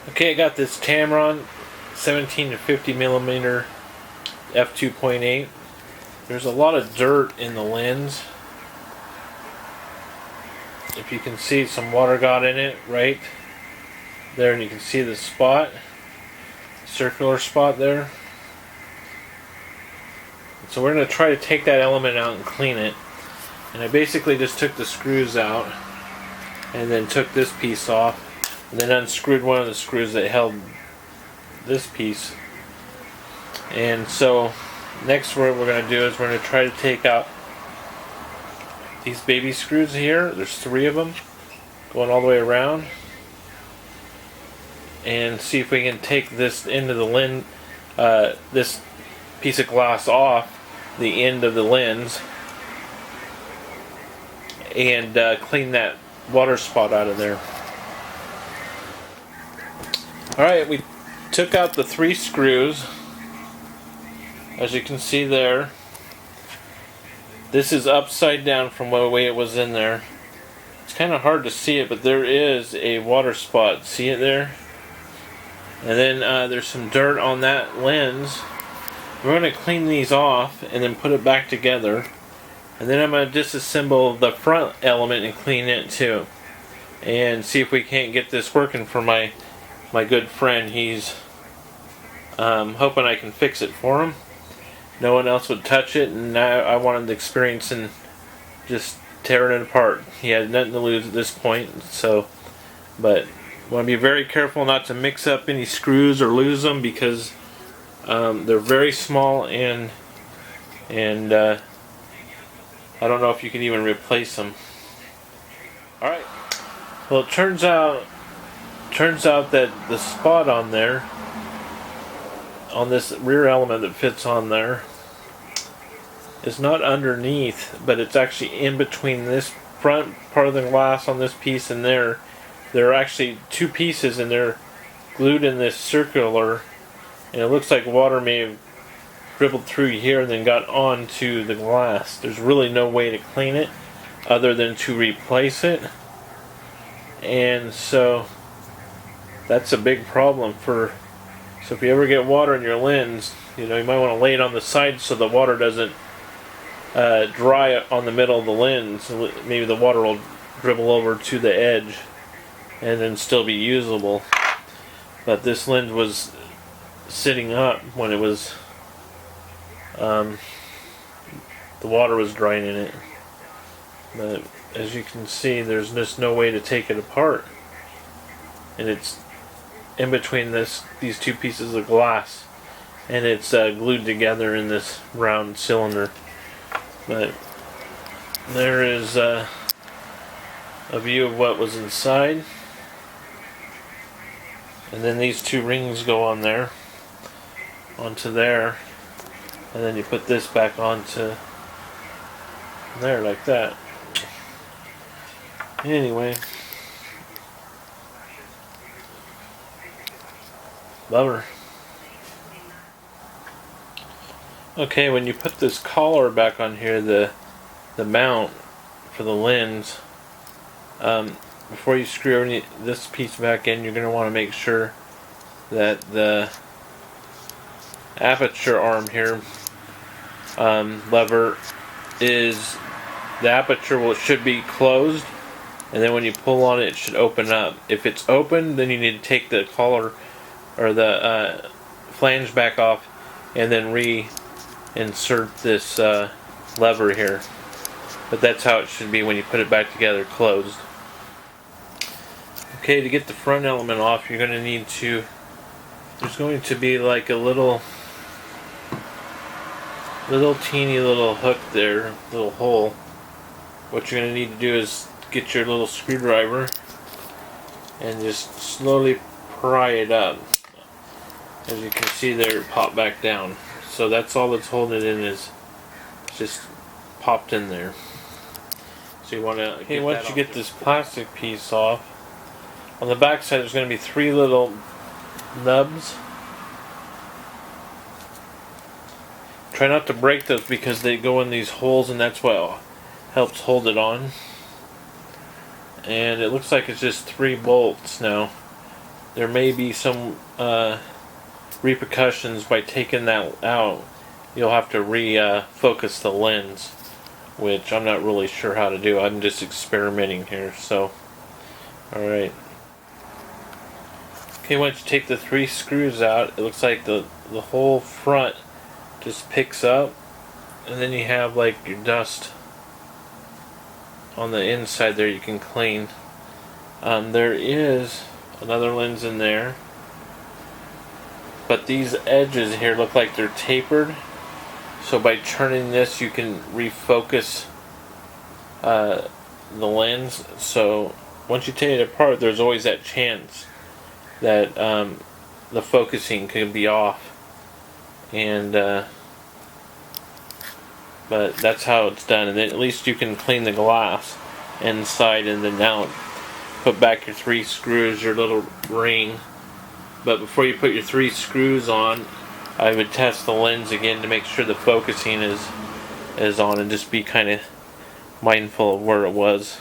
Okay, I got this Tamron 17 to 50 millimeter f2.8. There's a lot of dirt in the lens. If you can see, some water got in it right there, and you can see the spot, circular spot there. So we're going to try to take that element out and clean it. And I basically just took the screws out and then took this piece off and then unscrewed one of the screws that held this piece. And so next what we're going to do is we're going to try to take out these baby screws here. There's 3 of them going all the way around, and see if we can take this end of the lens, this piece of glass off the end of the lens, and clean that water spot out of there. Alright, we took out the 3 screws. As you can see there, this is upside down from the way it was in there. It's kind of hard to see it, but there is a water spot. See it there? And then there's some dirt on that lens. We're going to clean these off and then put it back together. And then I'm going to disassemble the front element and clean it too. And see if we can't get this working for my good friend. He's hoping I can fix it for him. No one else would touch it, and I wanted the experience in just tearing it apart. He had nothing to lose at this point, so, but want to be very careful not to mix up any screws or lose them, because they're very small, and I don't know if you can even replace them. Alright, well, it turns out that the spot on there, on this rear element that fits on there, is not underneath, but it's actually in between this front part of the glass on this piece and there. There are actually 2 pieces, and they're glued in this circular, and it looks like water may have dribbled through here and then got onto the glass. There's really no way to clean it other than to replace it, and so that's a big problem for. So if you ever get water in your lens, you might want to lay it on the side so the water doesn't dry on the middle of the lens. Maybe the water will dribble over to the edge and then still be usable. But this lens was sitting up when it was the water was drying in it. But as you can see, there's just no way to take it apart, and it's in between these 2 pieces of glass, and it's glued together in this round cylinder. But there is a view of what was inside, and then these 2 rings go on there, onto there, and then you put this back onto there like that. Anyway, bummer. Okay, when you put this collar back on here, the mount for the lens, before you screw this piece back in, you're going to want to make sure that the aperture arm here, lever, is the aperture should be closed, and then when you pull on it, it should open up. If it's open, then you need to take the collar or the flange back off and then reinsert this lever here. But that's how it should be when you put it back together closed. Okay, to get the front element off, you're going to need to, there's going to be like a little teeny little hook there, little hole. What you're going to need to do is get your little screwdriver and just slowly pry it up. As you can see there, it popped back down. So that's all that's holding it in, is just popped in there. So you want to, okay, once you get this plastic piece off, on the back side there's going to be 3 little nubs. Try not to break those because they go in these holes, and that's what helps hold it on. And it looks like it's just 3 bolts now. there may be some repercussions by taking that out. You'll have to refocus the lens, which I'm not really sure how to do. I'm just experimenting here. So, alright. Okay, once you take the 3 screws out, it looks like the whole front just picks up, and then you have like your dust on the inside there you can clean. There is another lens in there, but these edges here look like they're tapered, so by turning this you can refocus the lens. So once you take it apart, there's always that chance that the focusing could be off, and but that's how it's done. And then at least you can clean the glass inside, and then now put back your 3 screws, your little ring. But before you put your 3 screws on, I would test the lens again to make sure the focusing is on, and just be kind of mindful of where it was,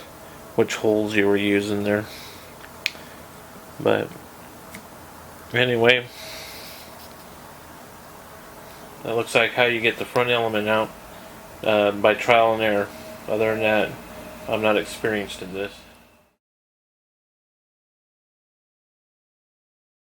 which holes you were using there. But anyway, that looks like how you get the front element out by trial and error. Other than that, I'm not experienced in this.